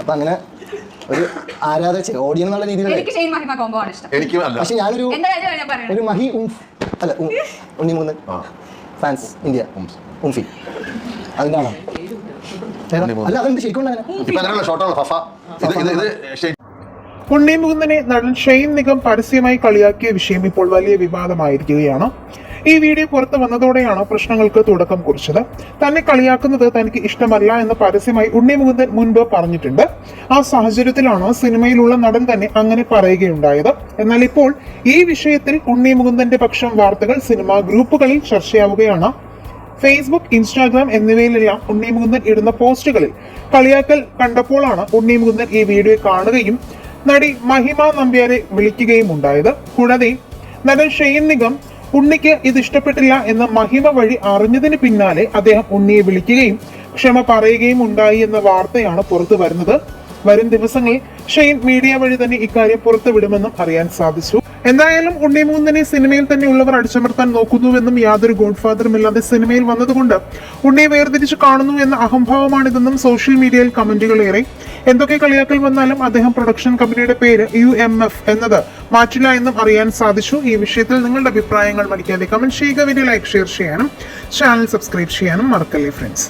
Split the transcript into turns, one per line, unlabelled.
അപ്പൊ അങ്ങനെ ഒരു ആരാധക ഓഡിയൻ എന്നുള്ള രീതിയിൽ പക്ഷെ ഞാനൊരു ഒരു മഹി അല്ല ഉണ്ണിമുകുന്ദൻ ഫാൻസ് ഇന്ത്യ ഉംഫി അതിന്റെ ആണോ അല്ല അതെന്ത് ശരിക്കും
ഉണ്ണിമുകുന്ദനെ നടൻ ഷെയ്ൻ നിഗം പരസ്യമായി കളിയാക്കിയ വിഷയം ഇപ്പോൾ വലിയ വിവാദമായിരിക്കുകയാണ്. ഈ വീഡിയോ പുറത്തു വന്നതോടെയാണ് പ്രശ്നങ്ങൾക്ക് തുടക്കം കുറിച്ചത്. തന്നെ കളിയാക്കുന്നത് തനിക്ക് ഇഷ്ടമല്ല എന്ന് പരസ്യമായി ഉണ്ണിമുകുന്ദൻ മുൻപ് പറഞ്ഞിട്ടുണ്ട്. ആ സാഹചര്യത്തിലാണ് സിനിമയിലുള്ള നടൻ തന്നെ അങ്ങനെ പറയുകയുണ്ടായത്. എന്നാൽ ഇപ്പോൾ ഈ വിഷയത്തിൽ ഉണ്ണിമുകുന്ദന്റെ പക്ഷം വാർത്തകൾ സിനിമാ ഗ്രൂപ്പുകളിൽ ചർച്ചയാവുകയാണ്. ഫേസ്ബുക്ക്, ഇൻസ്റ്റാഗ്രാം എന്നിവയിലെല്ലാം ഉണ്ണിമുകുന്ദൻ ഇടുന്ന പോസ്റ്റുകളിൽ കളിയാക്കൽ കണ്ടപ്പോഴാണ് ഉണ്ണിമുകുന്ദൻ ഈ വീഡിയോ കാണുകയും നടി മഹിമ നമ്പ്യാരെ വിളിക്കുകയും ഉണ്ടായത്. കൂടാതെ നടൻ ഷെയ്ൻ നിഗം ഉണ്ണിക്ക് ഇത് ഇഷ്ടപ്പെട്ടില്ല എന്ന് മഹിമ വഴി അറിഞ്ഞതിന് പിന്നാലെ അദ്ദേഹം ഉണ്ണിയെ വിളിക്കുകയും ക്ഷമ പറയുകയും ഉണ്ടായി എന്ന വാർത്തയാണ് പുറത്തു വരുന്നത്. വരും ദിവസങ്ങളിൽ ഷെയ്ൻ മീഡിയ വഴി തന്നെ ഇക്കാര്യം പുറത്തുവിടുമെന്നും അറിയാൻ സാധിച്ചു. എന്തായാലും ഉണ്ണിമുകുന്ദനെ സിനിമയിൽ തന്നെ ഉള്ളവർ അടിച്ചമർത്താൻ നോക്കുന്നുവെന്നും യാതൊരു ഗോഡ് ഫാദറും ഇല്ലാതെ സിനിമയിൽ വന്നതുകൊണ്ട് ഉണ്ണിയെ വേർതിരിച്ച് കാണുന്നു എന്ന അഹംഭാവമാണിതെന്നും സോഷ്യൽ മീഡിയയിൽ കമന്റുകളേറെ. എന്തൊക്കെ കളിയാക്കൽ വന്നാലും അദ്ദേഹം പ്രൊഡക്ഷൻ കമ്പനിയുടെ പേര് UMF എന്നത് മാറ്റില്ല എന്നും അറിയാൻ സാധിച്ചു. ഈ വിഷയത്തിൽ നിങ്ങളുടെ അഭിപ്രായങ്ങൾ മടിക്കാതെ കമന്റ് ചെയ്യുക. വീഡിയോ ലൈക്ക്, ഷെയർ ചെയ്യാനും ചാനൽ സബ്സ്ക്രൈബ് ചെയ്യാനും മറക്കല്ലേ ഫ്രണ്ട്സ്.